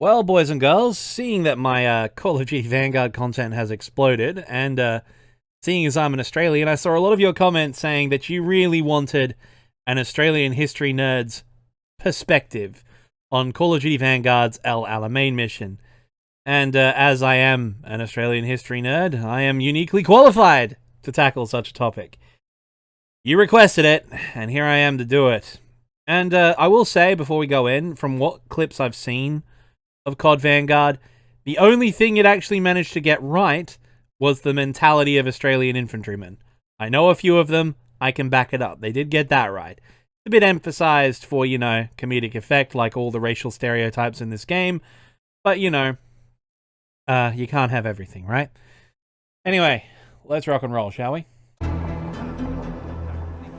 Well, boys and girls, seeing that my Call of Duty Vanguard content has exploded, and seeing as I'm an Australian, I saw a lot of your comments saying that you really wanted an Australian history nerd's perspective on Call of Duty Vanguard's Alamein mission. And as I am an Australian history nerd, I am uniquely qualified to tackle such a topic. You requested it, and here I am to do it. And I will say, before we go in, from what clips I've seen of CoD Vanguard, the only thing it actually managed to get right was the mentality of Australian infantrymen. I know a few of them, I can back it up. They did get that right. It's a bit emphasized for, comedic effect, like all the racial stereotypes in this game, but, you can't have everything, right? Anyway, let's rock and roll, shall we?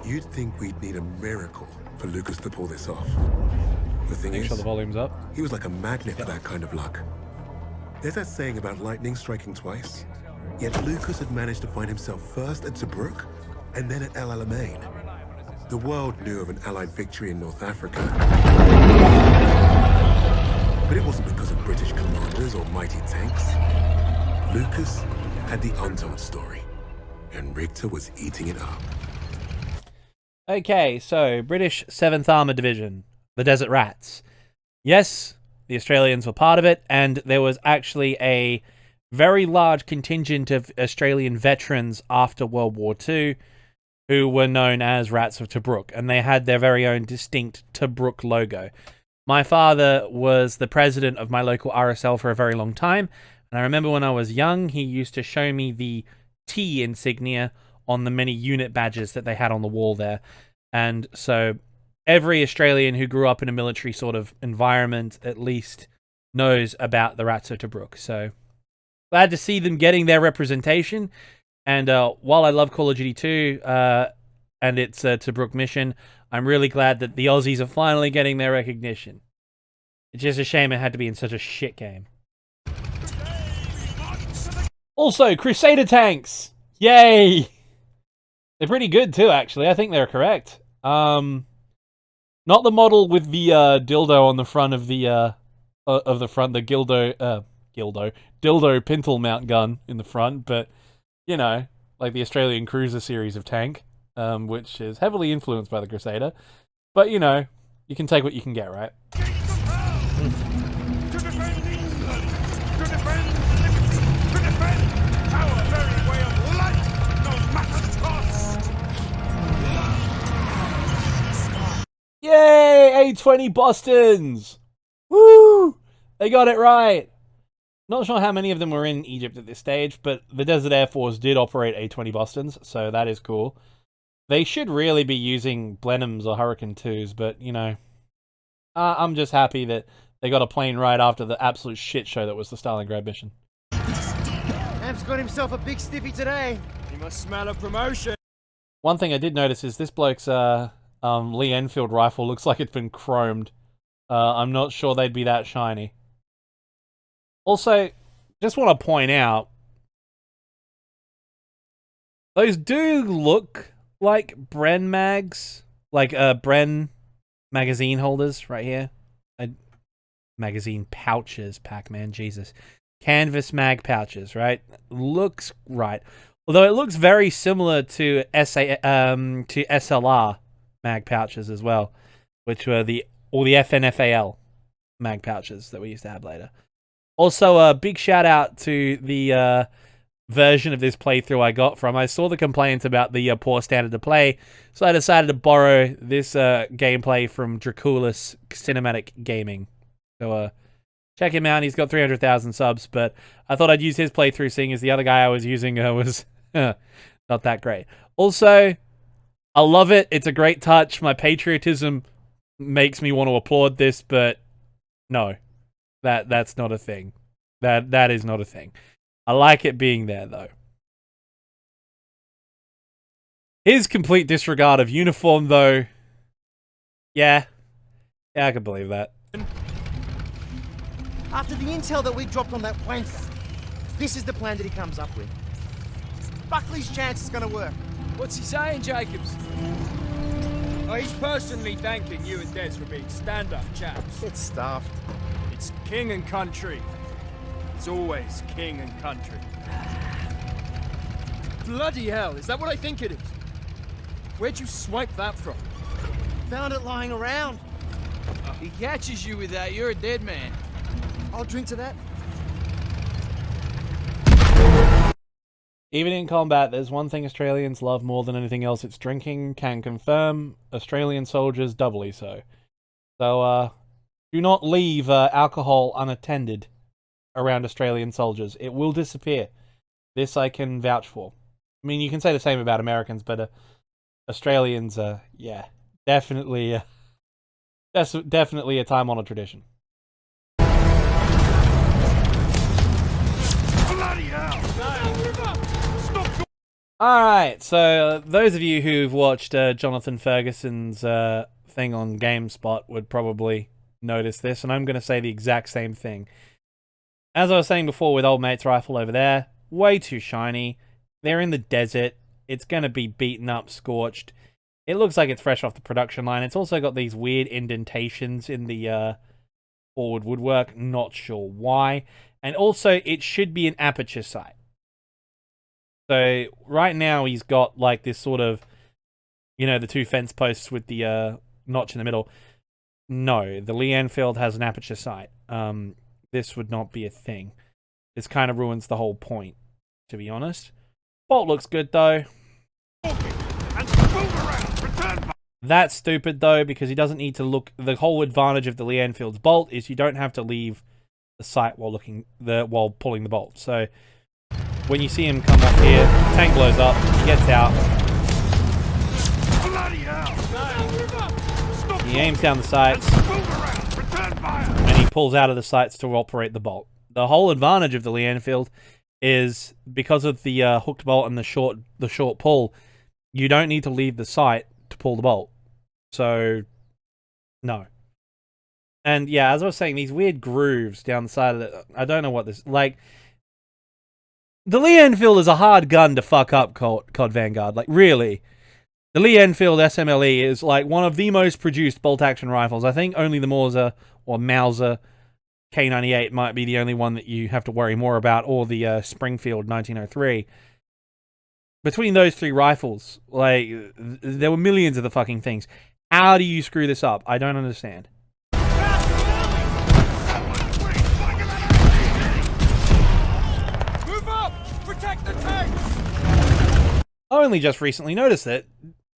You'd think we'd need a miracle for Lucas to pull this off. The thing is, Make sure the volume's up. he was like a magnet for that kind of luck. There's that saying about lightning striking twice. Yet Lucas had managed to find himself first at Tobruk and then at El Alamein. The world knew of an Allied victory in North Africa. But it wasn't because of British commanders or mighty tanks. Lucas had the untold story, and Richter was eating it up. Okay, so British 7th Armoured Division, the Desert Rats. Yes, the Australians were part of it, and there was actually a very large contingent of Australian veterans after World War II who were known as Rats of Tobruk, and they had their very own distinct Tobruk logo. My father was the president of my local RSL for a very long time, and I remember when I was young, he used to show me the T insignia on the many unit badges that they had on the wall there. And so every Australian who grew up in a military sort of environment at least knows about the Rats of Tobruk. So glad to see them getting their representation. And while I love Call of Duty 2 and its Tobruk mission, I'm really glad that the Aussies are finally getting their recognition. It's just a shame it had to be in such a shit game. Also, Crusader tanks! Yay! They're pretty good too, actually. I think they're correct. Not the model with the dildo on the front of the dildo pintle mount gun in the front, but like the Australian Cruiser series of tank, which is heavily influenced by the Crusader. But you can take what you can get, right? Yay! A20 Bostons! Woo! They got it right! Not sure how many of them were in Egypt at this stage, but the Desert Air Force did operate A20 Bostons, so that is cool. They should really be using Blenheims or Hurricane 2s, but, I'm just happy that they got a plane right after the absolute shit show that was the Stalingrad mission. Amp's got himself a big stiffy today. He must smell a promotion. One thing I did notice is this bloke's Lee Enfield rifle looks like it's been chromed. I'm not sure they'd be that shiny. Also, just want to point out, those do look like BREN mags, like BREN magazine holders right here. Magazine pouches, Pac-Man, Jesus. Canvas mag pouches, right? Looks right. Although it looks very similar to SLR mag pouches as well, which were the FNFAL mag pouches that we used to have later. Also, a big shout out to the version of this playthrough I got from. I saw the complaints about the poor standard to play, so I decided to borrow this gameplay from Draculus Cinematic Gaming. So check him out. He's got 300,000 subs, but I thought I'd use his playthrough, seeing as the other guy I was using was not that great. Also, I love it. It's a great touch. My patriotism makes me want to applaud this, but no. That's not a thing. That is not a thing. I like it being there, though. His complete disregard of uniform, though. Yeah, I can believe that. After the intel that we dropped on that wanker, this is the plan that he comes up with. Buckley's chance is going to work. What's he saying, Jacobs? Oh, he's personally thanking you and Des for being stand-up chaps. Get stuffed. It It's king and country. It's always king and country. Bloody hell, is that what I think it is? Where'd you swipe that from? Found it lying around. He catches you with that, you're a dead man. I'll drink to that. Even in combat, there's one thing Australians love more than anything else. It's drinking. Can confirm. Australian soldiers doubly so. So, do not leave alcohol unattended around Australian soldiers. It will disappear. This I can vouch for. I mean, you can say the same about Americans, but Australians, yeah, definitely, that's definitely a time-honored tradition. Bloody hell! Alright, so those of you who've watched Jonathan Ferguson's thing on GameSpot would probably notice this, and I'm going to say the exact same thing. As I was saying before with Old Mate's rifle over there, way too shiny. They're in the desert. It's going to be beaten up, scorched. It looks like it's fresh off the production line. It's also got these weird indentations in the forward woodwork. Not sure why. And also, it should be an aperture sight. So, right now, he's got, like, this sort of, you know, the two fence posts with the notch in the middle. No, the Lee Enfield has an aperture sight. This would not be a thing. This kind of ruins the whole point, to be honest. Bolt looks good, though. That's stupid, though, because he doesn't need to look... The whole advantage of the Lee Enfield's bolt is you don't have to leave the sight while pulling the bolt. So... when you see him come up here, the tank blows up, he gets out. He aims down the sights, and he pulls out of the sights to operate the bolt. The whole advantage of the Lee Enfield is because of the hooked bolt and the short pull, you don't need to leave the sight to pull the bolt. So, no. And yeah, as I was saying, these weird grooves down the side of it, I don't know what this... like... The Lee Enfield is a hard gun to fuck up, CoD Vanguard. Like, really. The Lee Enfield SMLE is, like, one of the most produced bolt-action rifles. I think only the Mauser or Mauser K98 might be the only one that you have to worry more about, or the Springfield 1903. Between those three rifles, like, there were millions of the fucking things. How do you screw this up? I don't understand. I only just recently noticed it.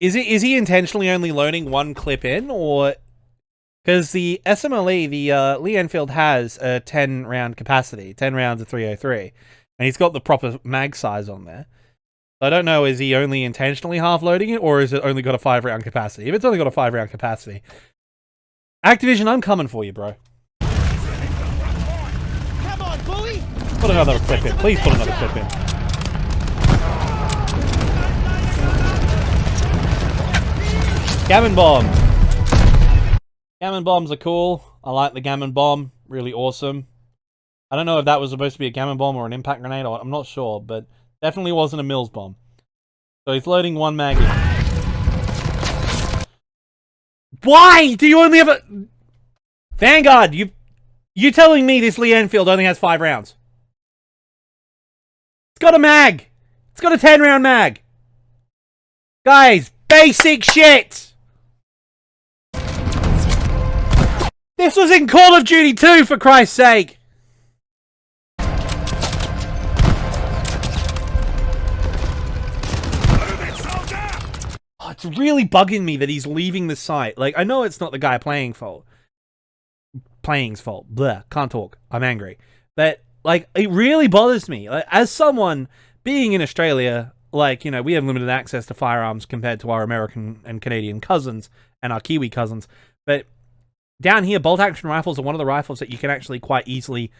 Is he intentionally only loading one clip in, or... because the SMLE, the Lee Enfield has a 10-round capacity, 10 rounds of 303, and he's got the proper mag size on there. So I don't know, is he only intentionally half-loading it, or is it only got a 5-round capacity? If it's only got a 5-round capacity... Activision, I'm coming for you, bro. Come on, bully! Put another clip in. Please put another clip in. Gammon bomb. Gammon bombs are cool. I like the gammon bomb. Really awesome. I don't know if that was supposed to be a gammon bomb or an impact grenade, or I'm not sure, but definitely wasn't a Mills bomb. So he's loading one mag in. Why do you only have a... Vanguard, you telling me this Lee Enfield only has 5 rounds? It's got a mag! It's got a 10-round mag! Guys, basic shit! This was in Call of Duty 2, for Christ's sake! Oh, it's really bugging me that he's leaving the site. Like, I know it's not the guy playing's fault. Blah, can't talk. I'm angry. But, like, it really bothers me. Like, as someone being in Australia, like, you know, we have limited access to firearms compared to our American and Canadian cousins and our Kiwi cousins. But down here, bolt-action rifles are one of the rifles that you can actually quite easily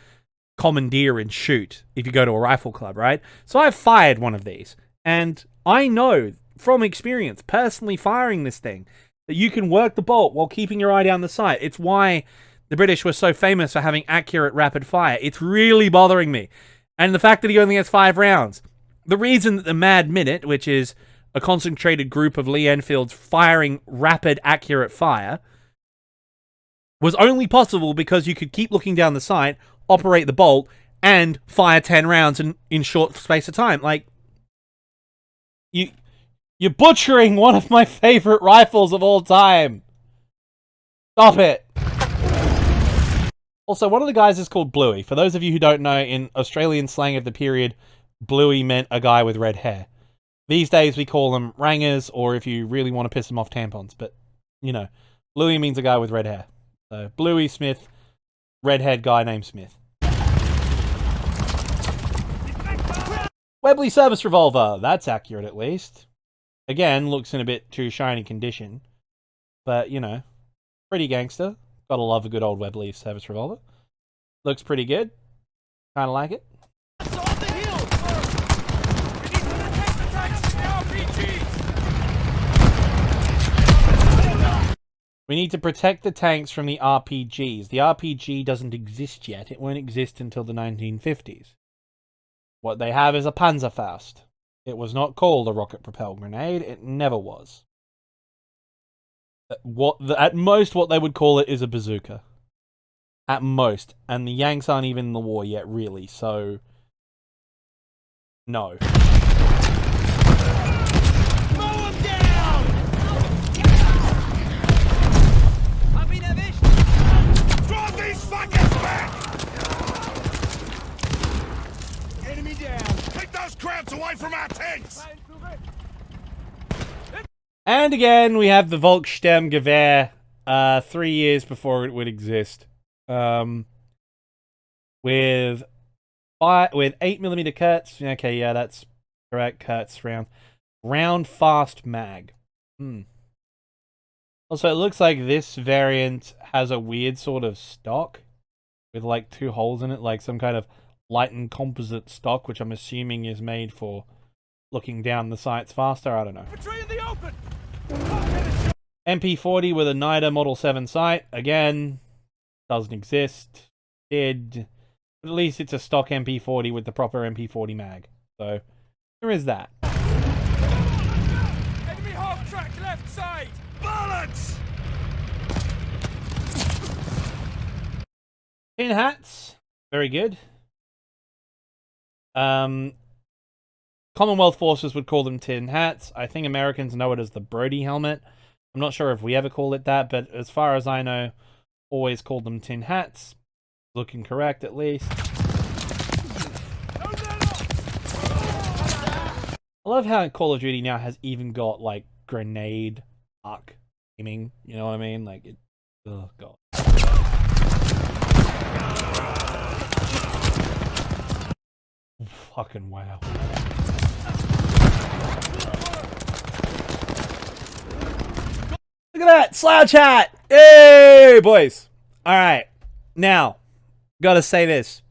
commandeer and shoot if you go to a rifle club, right? So I've fired one of these, and I know from experience, personally firing this thing, that you can work the bolt while keeping your eye down the sight. It's why the British were so famous for having accurate rapid fire. It's really bothering me. And the fact that he only has 5 rounds. The reason that the Mad Minute, which is a concentrated group of Lee Enfields firing rapid, accurate fire, was only possible because you could keep looking down the sight, operate the bolt, and fire 10 rounds in short space of time. Like, you're butchering one of my favorite rifles of all time. Stop it. Also, one of the guys is called Bluey. For those of you who don't know, in Australian slang of the period, Bluey meant a guy with red hair. These days, we call them rangers, or if you really want to piss them off, tampons. But, you know, Bluey means a guy with red hair. So, Bluey Smith, redhead guy named Smith. Webley service revolver. That's accurate, at least. Again, looks in a bit too shiny condition. But, you know, pretty gangster. Gotta love a good old Webley service revolver. Looks pretty good. Kinda like it. We need to protect the tanks from the RPGs. The RPG doesn't exist yet. It won't exist until the 1950s. What they have is a Panzerfaust. It was not called a rocket-propelled grenade. It never was. At most, what they would call it is a bazooka. At most. And the Yanks aren't even in the war yet, really, so... no. Mow him down! Drive these fuckers back! Enemy down! Take those crowds away from our tanks! And again, we have the Volkssturmgewehr, 3 years before it would exist. With 8mm Kurtz. Okay, yeah, that's correct. Kurtz round. Round fast mag. Also, it looks like this variant has a weird sort of stock with like 2 holes in it, like some kind of lightened composite stock, which I'm assuming is made for looking down the sights faster. I don't know. MP40 with a NIDA Model 7 sight. Again, doesn't exist. Did. But at least it's a stock MP40 with the proper MP40 mag. So, there is that. Enemy half-track left side! Bullets! Tin hats. Very good. Commonwealth forces would call them tin hats. I think Americans know it as the Brody helmet. I'm not sure if we ever call it that, but as far as I know, always called them tin hats. Looking correct, at least. I love how Call of Duty now has even got, like, grenade arc aiming. You know what I mean? Like, it... oh, God. Fucking wow. Look at that! Slouch hat! Hey, boys! Alright. Now, gotta say this.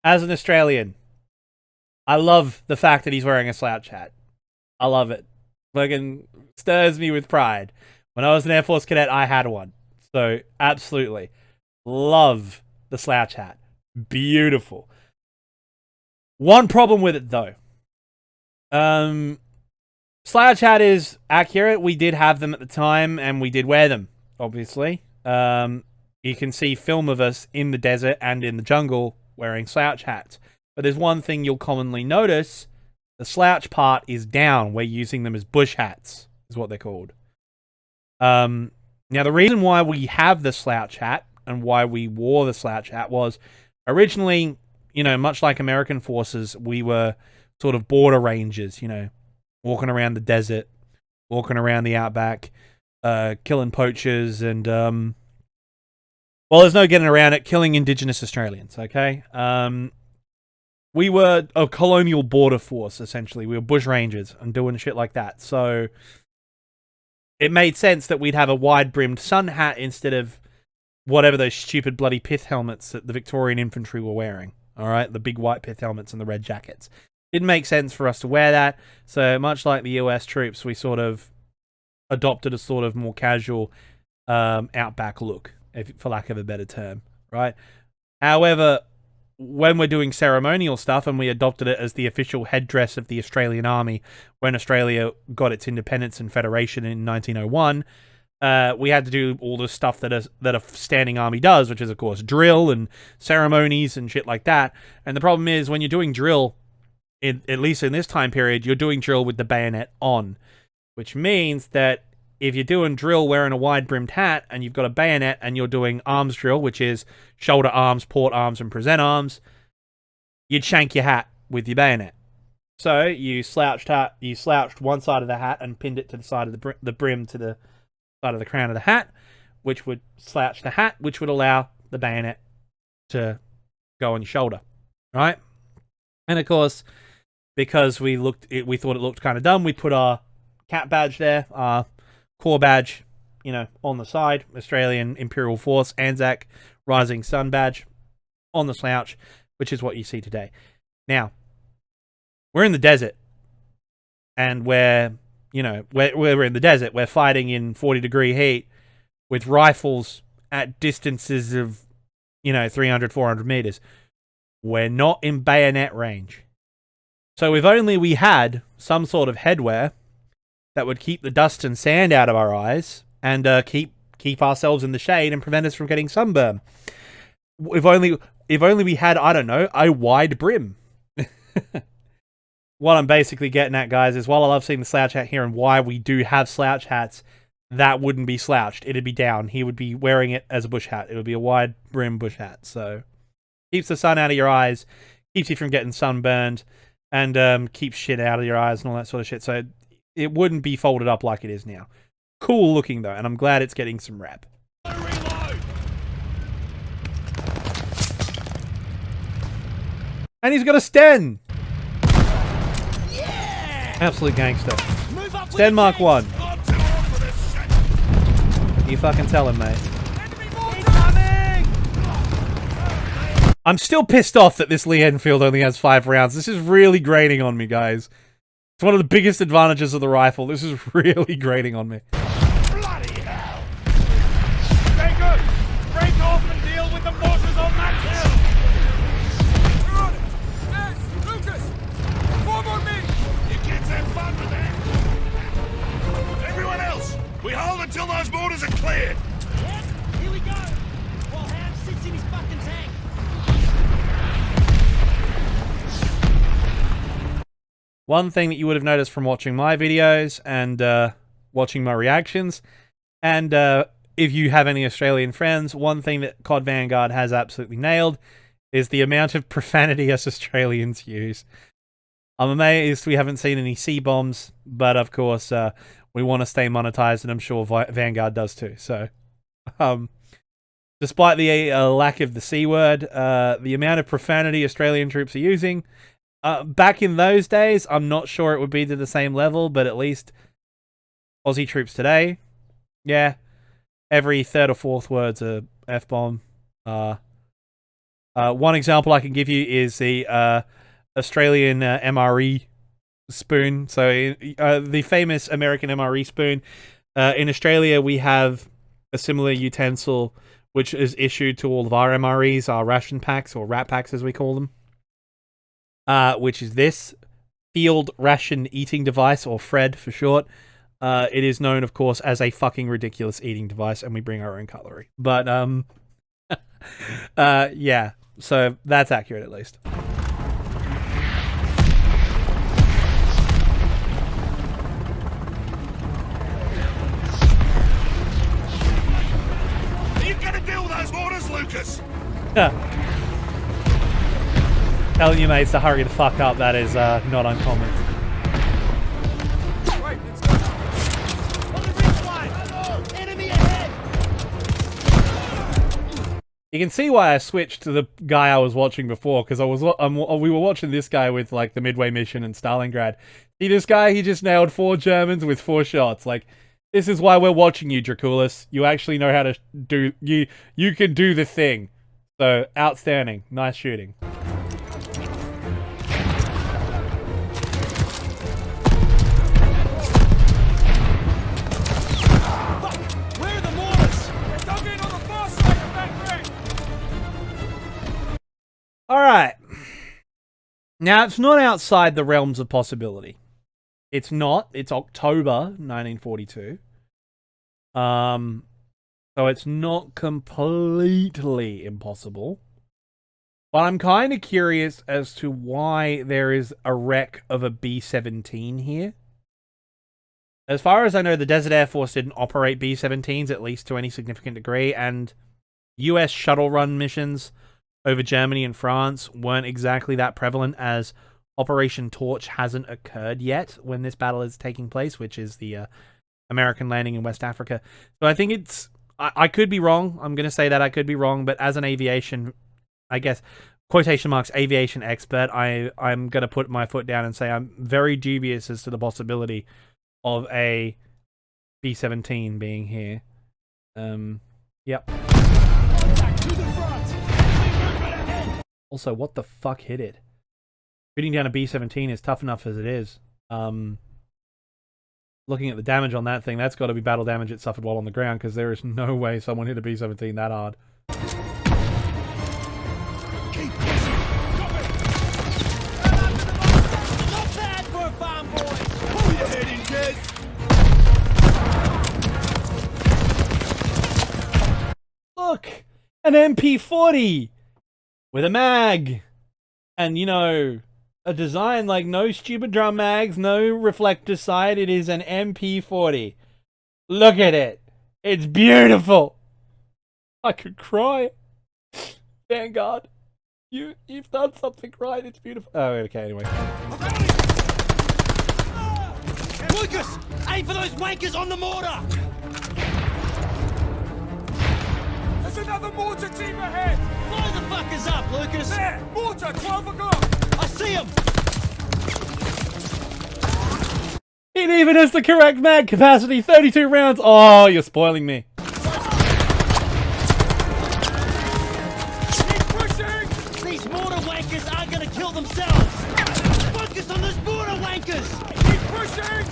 As an Australian, I love the fact that he's wearing a slouch hat. I love it. Fucking stirs me with pride. When I was an Air Force cadet, I had one. So, absolutely. Love the slouch hat. Beautiful. One problem with it, though. Slouch hat is accurate. We did have them at the time, and we did wear them, obviously. You can see film of us in the desert and in the jungle wearing slouch hats. But there's one thing you'll commonly notice. The slouch part is down. We're using them as bush hats, is what they're called. Now, the reason why we have the slouch hat and why we wore the slouch hat was originally, you know, much like American forces, we were sort of border rangers, you know, walking around the desert, walking around the outback, killing poachers, and, well, there's no getting around it, killing Indigenous Australians, okay? We were a colonial border force, essentially. We were bush rangers and doing shit like that. So it made sense that we'd have a wide-brimmed sun hat instead of whatever those stupid bloody pith helmets that the Victorian infantry were wearing. All right, the big white pith helmets and the red jackets. Didn't make sense for us to wear that. So much like the US troops, we sort of adopted a sort of more casual outback look, for lack of a better term, right? However, when we're doing ceremonial stuff, and we adopted it as the official headdress of the Australian Army when Australia got its independence and federation in 1901, we had to do all the stuff that a standing army does, which is, of course, drill and ceremonies and shit like that. And the problem is, when you're doing drill, at least in this time period, you're doing drill with the bayonet on, which means that if you're doing drill wearing a wide-brimmed hat and you've got a bayonet and you're doing arms drill, which is shoulder arms, port arms, and present arms, you'd shank your hat with your bayonet. So you slouched one side of the hat and pinned it to the side of the brim to the side of the crown of the hat, which would slouch the hat, which would allow the bayonet to go on your shoulder, right? And of course, because we thought it looked kind of dumb, we put our cat badge there, our corps badge, on the side, Australian Imperial Force, Anzac Rising Sun badge on the slouch, which is what you see today. Now, we're in the desert, and we're in the desert. We're fighting in 40-degree heat with rifles at distances of, 300, 400 meters. We're not in bayonet range. So if only we had some sort of headwear that would keep the dust and sand out of our eyes and keep ourselves in the shade and prevent us from getting sunburn. If only we had, I don't know, a wide brim. What I'm basically getting at, guys, is while I love seeing the slouch hat here and why we do have slouch hats, that wouldn't be slouched. It'd be down. He would be wearing it as a bush hat. It would be a wide brim bush hat. So keeps the sun out of your eyes, keeps you from getting sunburned, and keeps shit out of your eyes and all that sort of shit. So it wouldn't be folded up like it is now. Cool looking, though, and I'm glad it's getting some rep. And he's got a Sten! Absolute gangster. Sten Mark 1. You fucking tell him, mate. I'm still pissed off that this Lee Enfield only has 5 rounds. This is really grating on me, guys. It's one of the biggest advantages of the rifle. This is really grating on me. Bloody hell! Stay good! Break off and deal with the mortars on that hill! We're on it! Yes! Lucas! Form on me! You kids have fun with that! Everyone else! We hold until those mortars are cleared! Yes, here we go. While Ham sits in his fucking tank. One thing that you would have noticed from watching my videos and watching my reactions, and if you have any Australian friends, one thing that CoD Vanguard has absolutely nailed is the amount of profanity us Australians use. I'm amazed we haven't seen any C-bombs, but of course we want to stay monetized, and I'm sure Vanguard does too. So, despite the lack of the C word, the amount of profanity Australian troops are using, back in those days, I'm not sure it would be to the same level, but at least Aussie troops today, yeah, every third or fourth word's a F-bomb. One example I can give you is the Australian MRE spoon. So the famous American MRE spoon. In Australia, we have a similar utensil which is issued to all of our MREs, our ration packs, or rat packs as we call them. Which is this field ration eating device, or FRED for short. It is known, of course, as a fucking ridiculous eating device, and we bring our own cutlery. But, yeah, so that's accurate at least. Are you gonna deal with those mortars, Lucas? Telling you mates to hurry the fuck up, that is not uncommon. Right, let's go. On the ridge line. Enemy ahead. You can see why I switched to the guy I was watching before, because we were watching this guy with like the Midway mission and Stalingrad. See this guy? He just nailed 4 Germans with 4 shots. Like, this is why we're watching you, Draculis. You actually know how to do. You can do the thing. So outstanding, nice shooting. Alright. Now, it's not outside the realms of possibility. It's not. It's October 1942. So it's not completely impossible. But I'm kind of curious as to why there is a wreck of a B-17 here. As far as I know, the Desert Air Force didn't operate B-17s, at least to any significant degree, and US shuttle run missions over Germany and France weren't exactly that prevalent, as Operation Torch hasn't occurred yet when this battle is taking place, which is the American landing in West Africa. So I think it's... I could be wrong. I'm going to say that I could be wrong, but as an aviation, I guess, quotation marks, aviation expert, I'm going to put my foot down and say I'm very dubious as to the possibility of a B-17 being here. Yep. Also, what the fuck hit it? Shooting down a B-17 is tough enough as it is. Looking at the damage on that thing, that's got to be battle damage it suffered while on the ground, because there is no way someone hit a B-17 that hard. Keep pushing! Got it! Not bad for a farm boy! Pull your head in, Jez! Look! An MP40! With a mag! And, you know, a design like no stupid drum mags, no reflector sight. It is an MP40. Look at it. It's beautiful. I could cry. Vanguard, you've done something right. It's beautiful. Oh, okay. Anyway. Lucas, aim for those wankers on the mortar. There's another mortar team ahead! Blow the fuckers up, Lucas. There! Mortar, 12 o'clock! I see him. It even has the correct mag capacity. 32 rounds. Oh, you're spoiling me. Keep pushing! These mortar wankers aren't gonna kill themselves. Focus on those mortar wankers. Keep pushing!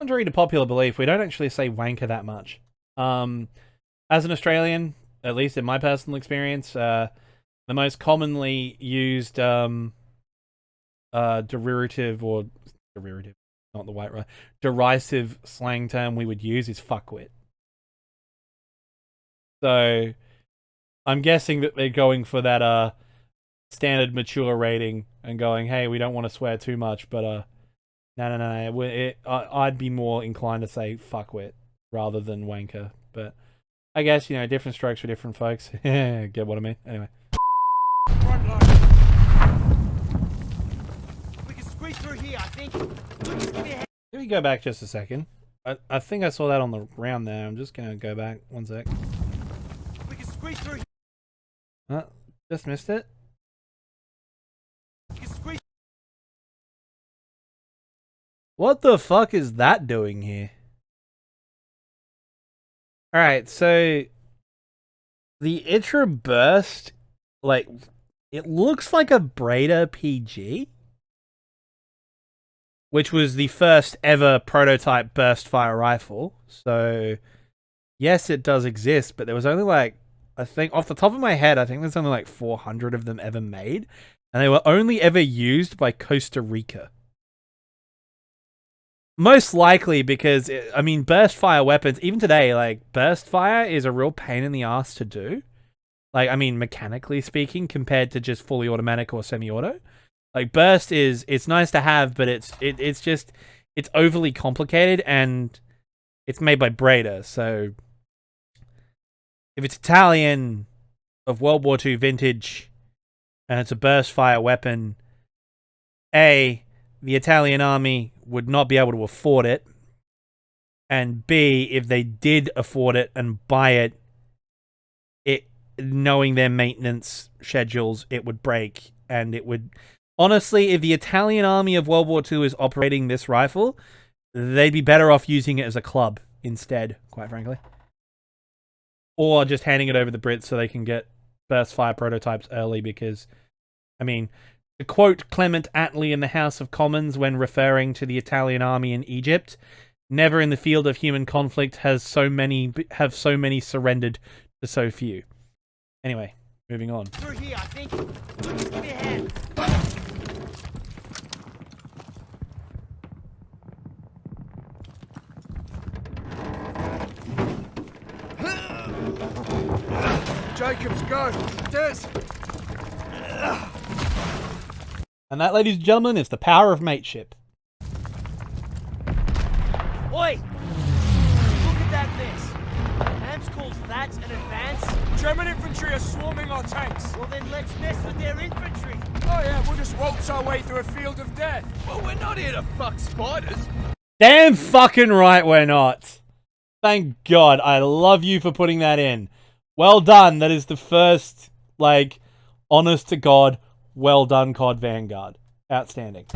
Contrary to popular belief, we don't actually say wanker that much. As an Australian, at least in my personal experience, the most commonly used derisive, not the white right, derisive slang term we would use is fuckwit. So I'm guessing that they're going for that standard mature rating and going, hey, we don't want to swear too much, but no. I'd be more inclined to say fuckwit rather than wanker. But I guess, you know, different strokes for different folks. Get what I mean? Anyway. Front line. We can squeeze through here, I think. Lucas, give me a hand. Let me go back just a second. I think I saw that on the ground there. I'm just going to go back one sec. We can squeeze through. Just missed it. We can squeeze. What the fuck is that doing here? Alright, so the Itra Burst, like, it looks like a Breda PG, which was the first ever prototype burst fire rifle. So, yes, it does exist, but there was only like, I think, off the top of my head, I think there's only like 400 of them ever made, and they were only ever used by Costa Rica. Most likely because, I mean, burst fire weapons, even today, like, burst fire is a real pain in the ass to do. Like, I mean, mechanically speaking, compared to just fully automatic or semi-auto. Like, burst it's nice to have, but it's overly complicated, and it's made by Breda, so if it's Italian of World War II vintage, and it's a burst fire weapon, A, the Italian army would not be able to afford it, and B, if they did afford it and buy it, knowing their maintenance schedules, it would break, and it would... Honestly, if the Italian army of World War II is operating this rifle, they'd be better off using it as a club instead, quite frankly. Or just handing it over the Brits so they can get burst fire prototypes early, because, I mean... To quote Clement Attlee in the House of Commons when referring to the Italian army in Egypt, never in the field of human conflict have so many surrendered to so few. Anyway, moving on. Through here, I think. Lucas, give me a hand. Jacobs, go! Des! And that, ladies and gentlemen, is the power of mateship. Oi! Look at that mess. Hams calls that an advance? German infantry are swarming our tanks. Well then let's mess with their infantry. Oh yeah, we'll just waltz our way through a field of death. Well, we're not here to fuck spiders. Damn fucking right we're not. Thank God. I love you for putting that in. Well done. That is the first, like, honest to God, well done CoD Vanguard. Outstanding.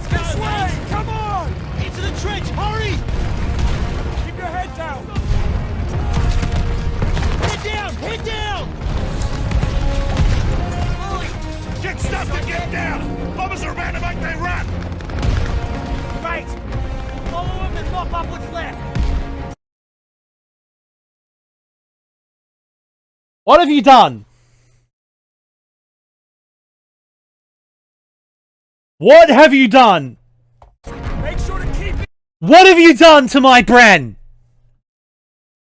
This way! Come on! Into the trench, hurry! Keep your head down! Head down! Head down! Get stuff to get down! Bombers are about to make their run! Great! Follow him and mop up what's left. What have you done? What have you done? Make sure to keep it. What have you done to my BREN?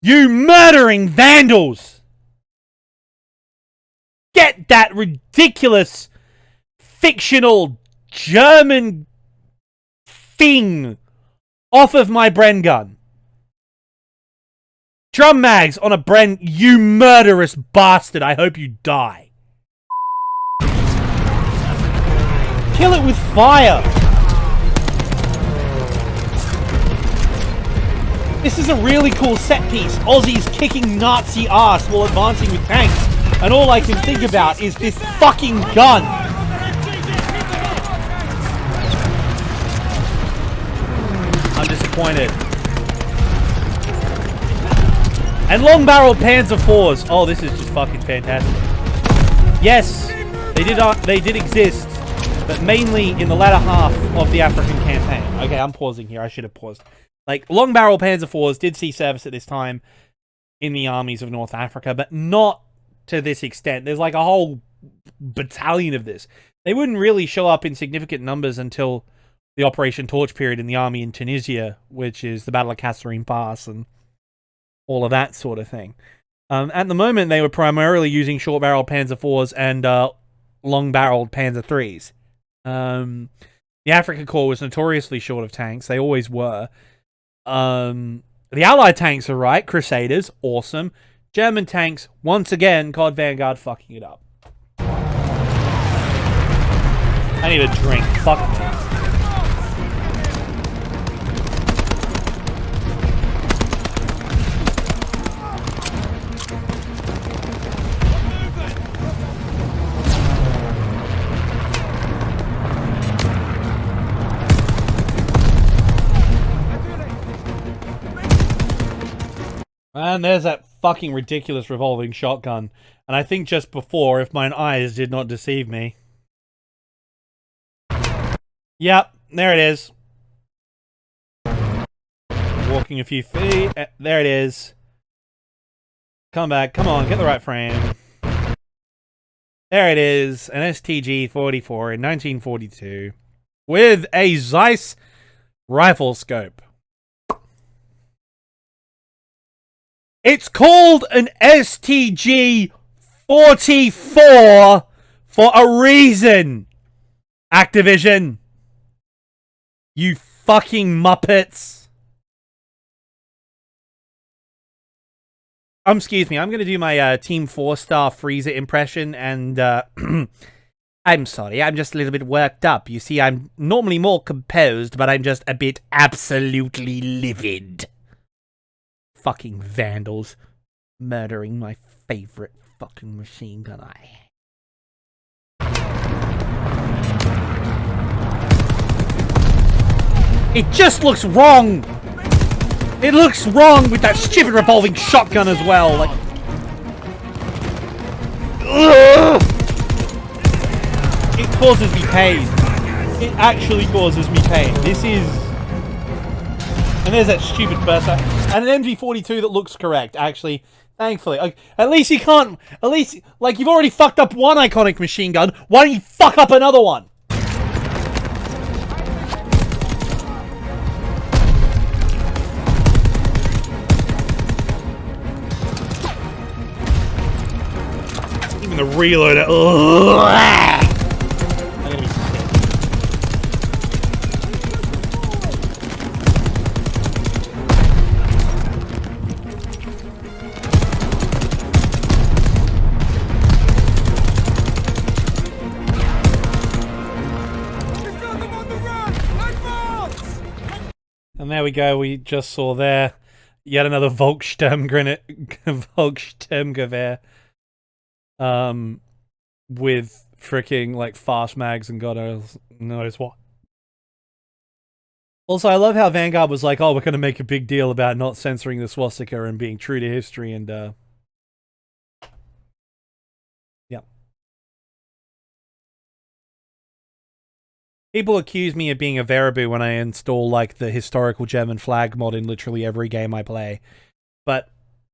You murdering vandals! Get that ridiculous, fictional, German thing off of my BREN gun. Drum mags on a BREN, you murderous bastard. I hope you die. Kill it with fire. This is a really cool set piece. Aussies kicking Nazi ass while advancing with tanks. And all I can think about is this fucking gun. I'm disappointed. And long-barreled Panzer IVs. Oh, this is just fucking fantastic. Yes, they did exist, but mainly in the latter half of the African campaign. Okay, I'm pausing here. I should have paused. Like, long-barrel Panzer IVs did see service at this time in the armies of North Africa, but not to this extent. There's like a whole battalion of this. They wouldn't really show up in significant numbers until the Operation Torch period in the army in Tunisia, which is the Battle of Kasserine Pass and all of that sort of thing. At the moment, they were primarily using short-barreled Panzer IVs and long-barreled Panzer IIIs. The Afrika Korps was notoriously short of tanks. They always were. The Allied tanks are right. Crusaders, awesome. German tanks, once again, CoD Vanguard fucking it up. I need a drink. Fuck me. And there's that fucking ridiculous revolving shotgun. And I think just before, if mine eyes did not deceive me. Yep, there it is. Walking a few feet. There it is. Come back. Come on, get the right frame. There it is. An STG-44 in 1942. With a Zeiss rifle scope. It's called an STG-44 for a reason. Activision. You fucking muppets. Excuse me, I'm going to do my Team 4-star Freezer impression, and I'm sorry, I'm just a little bit worked up. You see, I'm normally more composed, but I'm just a bit absolutely livid. Fucking vandals. Murdering my favorite fucking machine gun. It just looks wrong! It looks wrong with that stupid revolving shotgun as well. Like, ugh! It causes me pain. It actually causes me pain. This is... And there's that stupid burst. And an MG42 that looks correct, actually. Thankfully. Like, at least you can't... At least, like, you've already fucked up one iconic machine gun. Why don't you fuck up another one? Even the reloader. Ugh. And there we go, we just saw there yet another Volkssturmgewehr with freaking like fast mags and God knows what. Also, I love how Vanguard was like, oh, we're going to make a big deal about not censoring the swastika and being true to history, and yeah. People accuse me of being a Veraboo when I install, like, the historical German flag mod in literally every game I play. But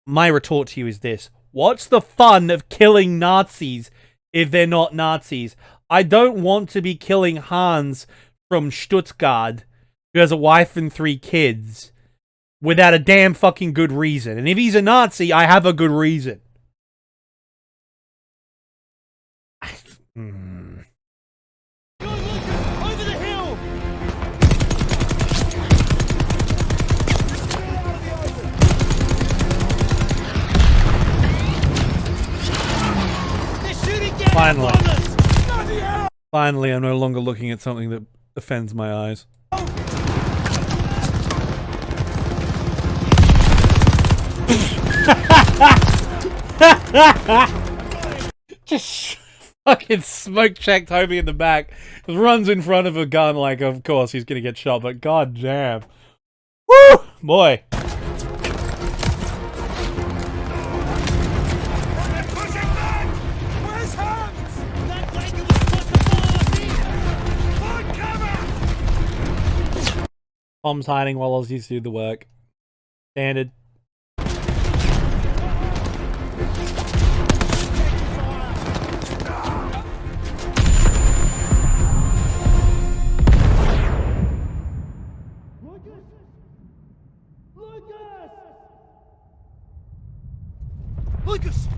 my retort to you is this. What's the fun of killing Nazis if they're not Nazis? I don't want to be killing Hans from Stuttgart, who has a wife and 3 kids, without a damn fucking good reason. And if he's a Nazi, I have a good reason. Finally. Finally, I'm no longer looking at something that offends my eyes. Just fucking smoke checked Toby in the back. Just runs in front of a gun like, of course he's gonna get shot, but god damn. Woo! Boy. Tom's hiding while Aussies do the work. Standard. Lucas!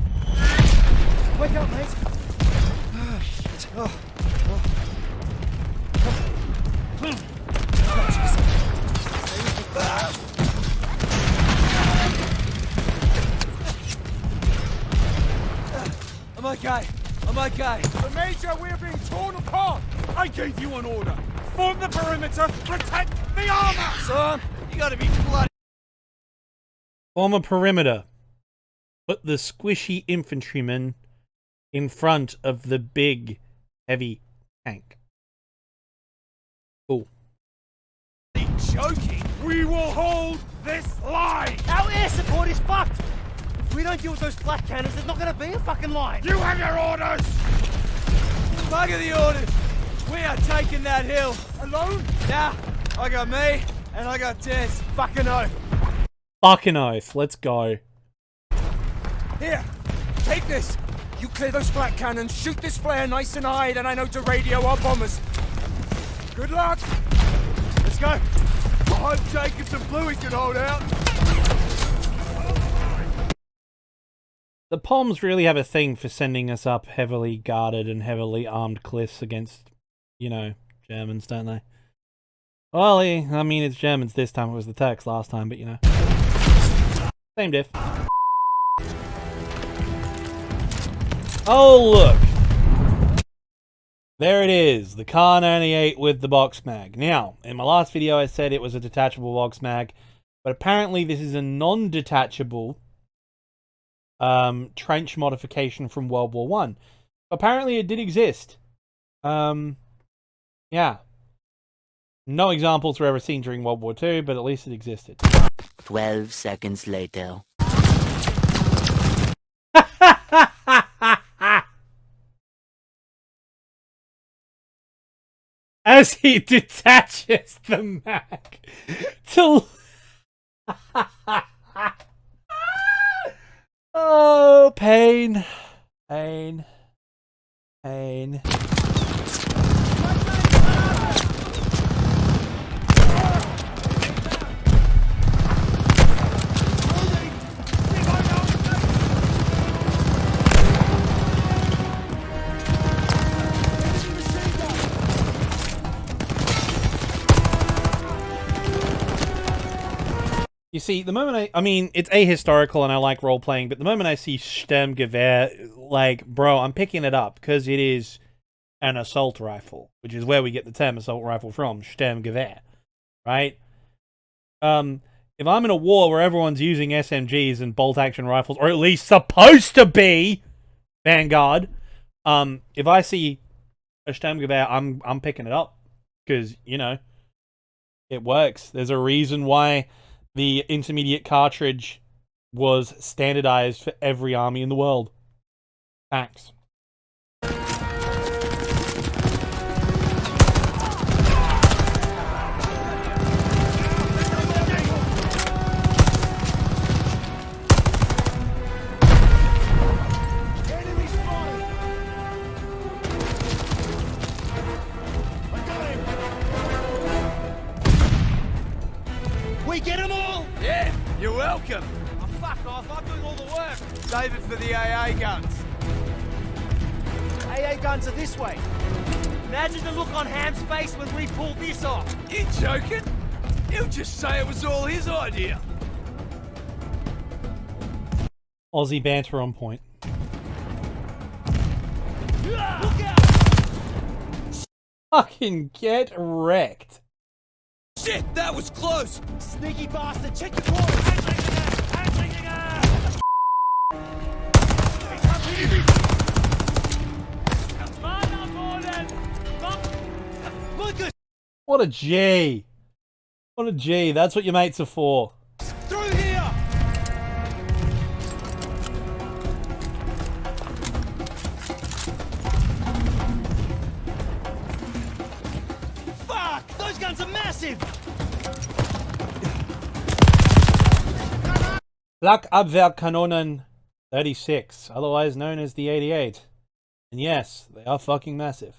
Wake up, mate. I'm okay. I'm okay. The Major, we're being torn apart! I gave you an order! Form the perimeter, protect the armor! Son, you gotta be bloody... Form a perimeter. Put the squishy infantrymen in front of the big, heavy tank. Cool. Joking? We will hold this line! Our air support is fucked! If we don't deal with those flat cannons, there's not gonna be a fucking line! You have your orders! Bugger the orders! We are taking that hill! Alone? Nah, I got me, and I got Tess. Fucking oath! Fucking oath, let's go. Here, take this! You clear those flat cannons, shoot this flare nice and high, then I know to radio our bombers. Good luck! Let's go! I hope Jacobs and Bluey can hold out. The Poms really have a thing for sending us up heavily guarded and heavily armed cliffs against, you know, Germans, don't they? Well, I mean, it's Germans this time. It was the Turks last time, but, you know. Same diff. Oh, look! There it is, the Kar 98 with the box mag. Now, in my last video I said it was a detachable box mag, but apparently this is a non-detachable trench modification from World War One. Apparently it did exist. Yeah. No examples were ever seen during World War II, but at least it existed. 12 seconds later. As he detaches the mag to... Oh You see, the moment I mean, it's ahistorical and I like role-playing, but the moment I see Sturmgewehr, like, bro, I'm picking it up, because it is an assault rifle, which is where we get the term assault rifle from, Sturmgewehr, right? If I'm in a war where everyone's using SMGs and bolt-action rifles, or at least supposed to be Vanguard, if I see a Sturmgewehr, I'm picking it up, because, you know, it works. There's a reason why the intermediate cartridge was standardized for every army in the world. Thanks. We get them all! Yeah, you're welcome. Oh, fuck off, I'm doing all the work. Save it for the AA guns. AA guns are this way. Imagine the look on Ham's face when we pull this off. You joking? He'll just say it was all his idea. Aussie banter on point. Look out! Fucking get wrecked. Shit, that was close. Sneaky bastard, check your quarters. Lucas! What a G. What a G. That's what your mates are for. Through here! Fuck! Those guns are massive! Flakabwehrkanonen 36, otherwise known as the 88. And yes, they are fucking massive.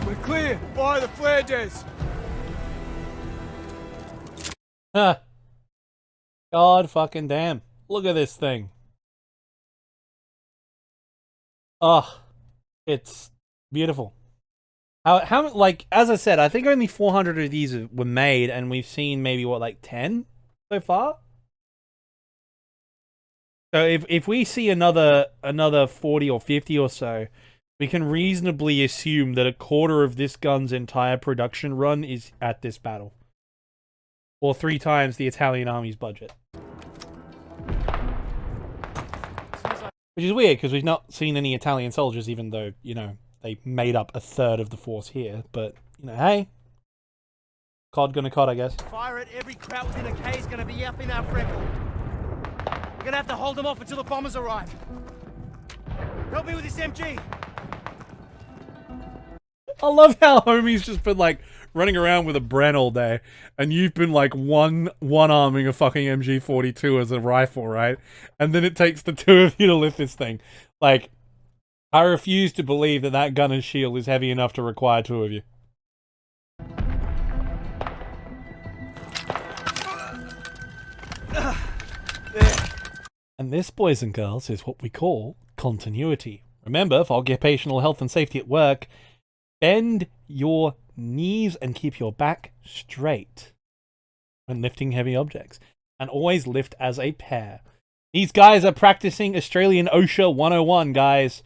We're clear. Fire the flare des. Huh. God fucking damn. Look at this thing. Oh, it's beautiful. How, like, as I said, I think only 400 of these were made, and we've seen maybe, what, like 10 so far? So if we see another 40 or 50 or so, we can reasonably assume that a quarter of this gun's entire production run is at this battle. Or 3 times the Italian army's budget. Which is weird, because we've not seen any Italian soldiers, even though, you know, they made up a third of the force here. But, you know, hey. COD gonna COD, I guess. Fire it, every kraut within a K is gonna be up in our freckle. We're gonna have to hold them off until the bombers arrive. Help me with this MG. I love how homie's just been, like, running around with a BREN all day, and you've been, like, one-arming a fucking MG42 as a rifle, right? And then it takes the two of you to lift this thing. Like, I refuse to believe that that gun and shield is heavy enough to require 2 of you. And this, boys and girls, is what we call continuity. Remember, for occupational health and safety at work, bend your knees and keep your back straight when lifting heavy objects. And always lift as a pair. These guys are practicing Australian OSHA 101, guys.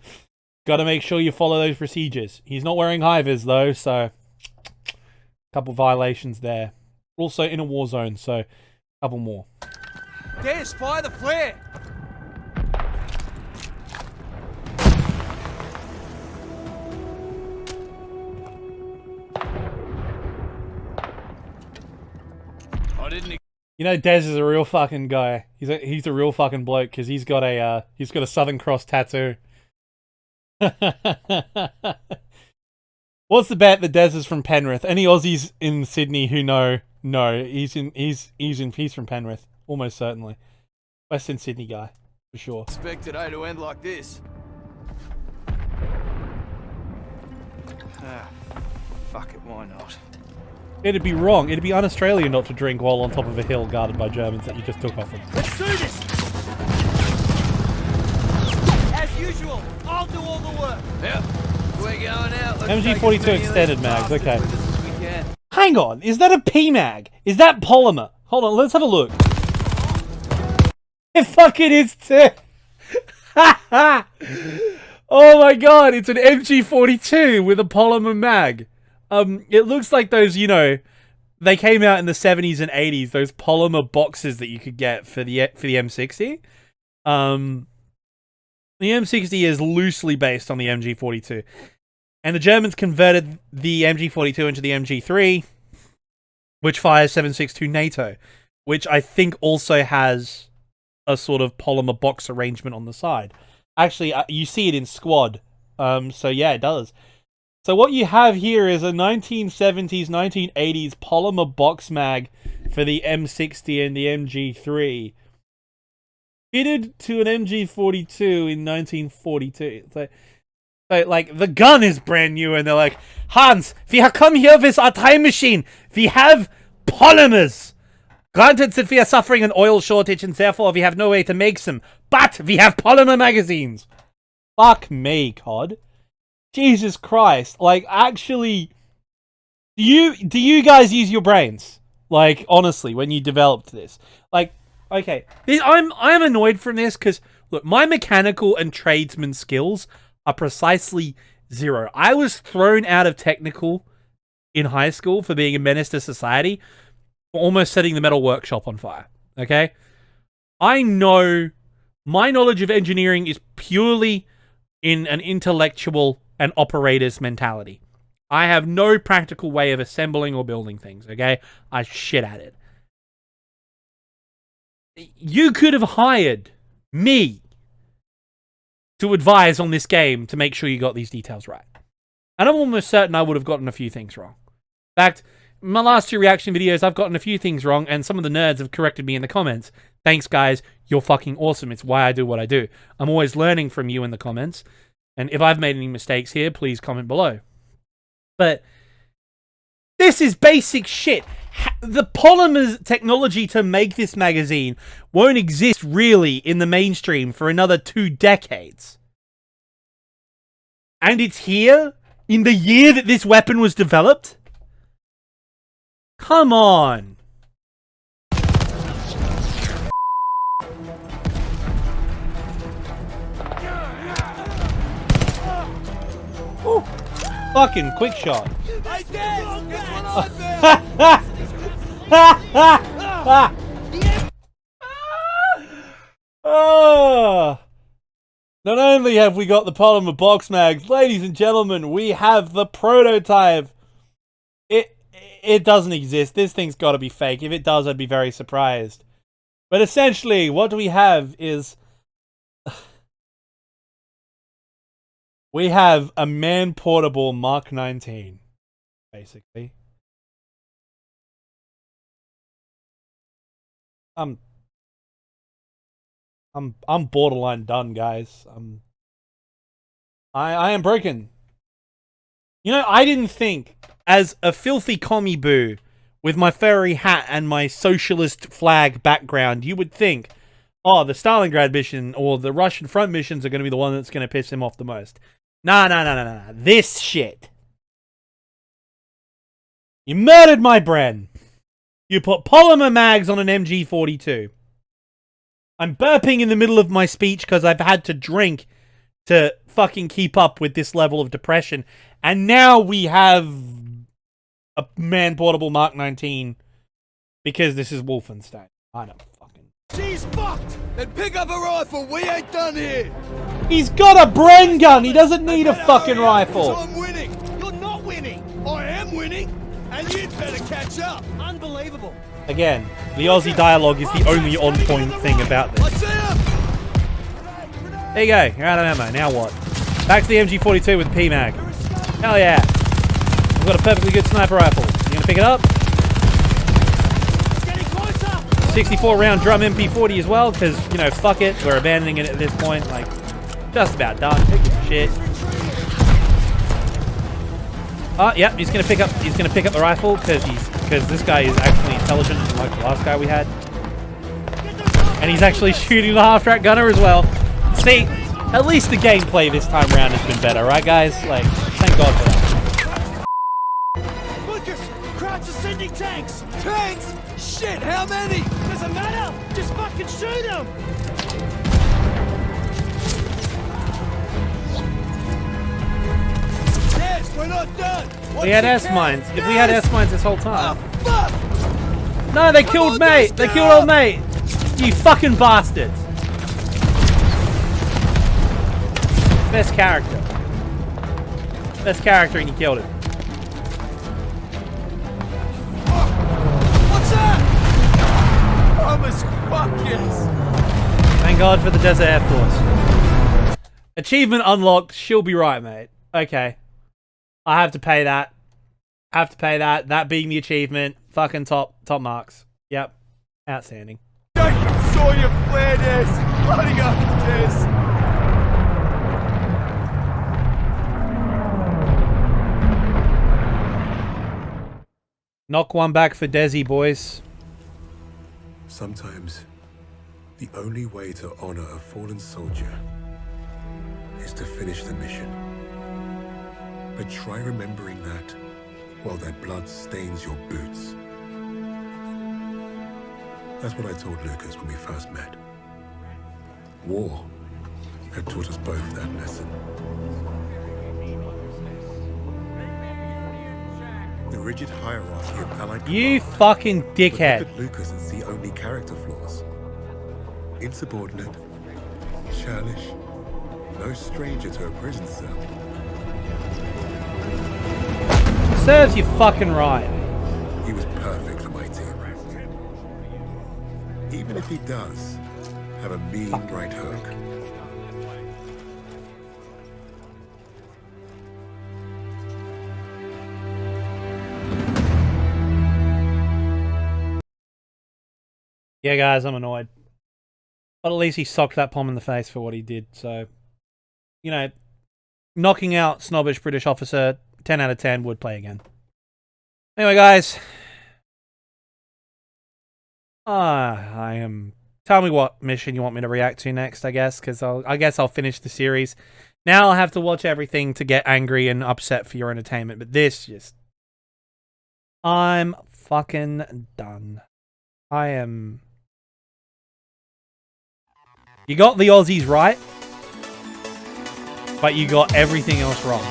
Gotta make sure you follow those procedures. He's not wearing high-vis, though, so... couple violations there. Also in a war zone, so... couple more. Des, fire the flare. I didn't... You know, Des is a real fucking guy. He's a real fucking bloke, because he's got a Southern Cross tattoo. What's the bet that Des is from Penrith? Any Aussies in Sydney who know? No, he's from Penrith, almost certainly. Western Sydney guy, for sure. Expected A to end like this. Ah, fuck it, why not? It'd be wrong. It'd be un-Australian not to drink while on top of a hill guarded by Germans that you just took off them. Let's do this! As As usual, I'll do all the work. Yep. We're going out. MG42 extended mags, okay. Hang on, is that a PMag? Is that polymer? Hold on, let's have a look. It fucking is too. Oh my god, it's an MG42 with a polymer mag. It looks like those, you know, they came out in the 70s and 80s, those polymer boxes that you could get for the M60. The M60 is loosely based on the MG42. And the Germans converted the MG42 into the MG3, which fires 7.62 NATO, which I think also has a sort of polymer box arrangement on the side. Actually, you see it in Squad. So yeah, it does. So what you have here is a 1970s, 1980s polymer box mag for the M60 and the MG3, fitted to an MG42 in 1942. So, like, the gun is brand new, and they're like, Hans, we have come here with our time machine. We have polymers. Granted that we are suffering an oil shortage, and therefore we have no way to make them. But we have polymer magazines. Fuck me, COD. Jesus Christ. Like, actually, do you guys use your brains? Like, honestly, when you developed this? Like, okay, I'm annoyed from this, because, look, my mechanical and tradesman skills are precisely 0. I was thrown out of technical in high school for being a menace to society, for almost setting the metal workshop on fire, okay? I know my knowledge of engineering is purely in an intellectual and operator's mentality. I have no practical way of assembling or building things, okay? I shit at it. You could have hired me to advise on this game to make sure you got these details right. And I'm almost certain I would have gotten a few things wrong. In fact, in my last 2 reaction videos, I've gotten a few things wrong, and some of the nerds have corrected me in the comments. Thanks, guys. You're fucking awesome. It's why I do what I do. I'm always learning from you in the comments. And if I've made any mistakes here, please comment below. But this is basic shit. The polymer technology to make this magazine won't exist really in the mainstream for another 2 decades. And it's here in the year that this weapon was developed? Come on. Ooh. Fucking quick shot. Oh. Not only have we got the polymer box mags, ladies and gentlemen, we have the prototype. It doesn't exist. This thing's got to be fake. If it does, I'd be very surprised. But essentially, what we have is we have a man-portable Mark 19, basically. I'm borderline done, guys. I am broken. You know, I didn't think, as a filthy commie boo with my furry hat and my socialist flag background, you would think, oh, the Stalingrad mission or the Russian front missions are going to be the one that's going to piss him off the most. Nah. This shit. You murdered my BREN. You put polymer mags on an MG42. I'm burping in the middle of my speech because I've had to drink to fucking keep up with this level of depression. And now we have a man-portable Mark 19 because this is Wolfenstein. I don't fucking... She's fucked! Then pick up a rifle, we ain't done here! He's got a BREN gun! He doesn't need a fucking rifle! So I'm winning! You're not winning! I am winning! And you'd better catch up! Unbelievable. Again, the Aussie dialogue is the only on-point thing about I this. see him! There you go, you're out of ammo, now what? Back to the MG42 with P-Mag. Hell yeah! We've got a perfectly good sniper rifle. You gonna pick it up? Getting closer. 64 round drum MP40 as well, because, you know, fuck it, we're abandoning it at this point, like, just about done, pick up shit. Oh, yep, he's gonna pick up the rifle, because this guy is actually intelligent, like the last guy we had. And he's actually shooting the half-track gunner as well. See, At least the gameplay this time around has been better, right, guys? Like, thank God for that. Lucas, Krauts are sending tanks. Tanks? Shit, how many? Doesn't matter. Just fucking shoot them. Yes, we're not done. We had S-mines. If we had S-mines this whole time. Fuck! No, they killed mate. They killed old mate. You fucking bastards. Best character. Best character and you killed him. What's that? Promise, fuck yes. Thank God for the Desert Air Force. Achievement unlocked. She'll be right, mate. Okay. I have to pay that. Have to pay that. That being the achievement. Fucking top marks. Yep. Outstanding. I saw your plan is. Bloody up this. Knock one back for Desi, boys. Sometimes, the only way to honor a fallen soldier is to finish the mission. But try remembering that while their blood stains your boots. That's what I told Lucas when we first met. War had taught us both that lesson. The rigid hierarchy of Allied You command fucking would dickhead. look at Lucas and see only character flaws. Insubordinate, churlish, no stranger to a prison cell. Serves you fucking right. He was perfect for my team. Even if he does have a mean right hook. Yeah, guys, I'm annoyed. But at least he socked that Pom in the face for what he did. So, you know, knocking out snobbish British officer, 10 out of 10, would play again. Anyway, guys. I am... Tell me what mission you want me to react to next, I guess, because I guess I'll finish the series. Now I'll have to watch everything to get angry and upset for your entertainment, but this just... I'm fucking done. I am... You got the Aussies right, but you got everything else wrong.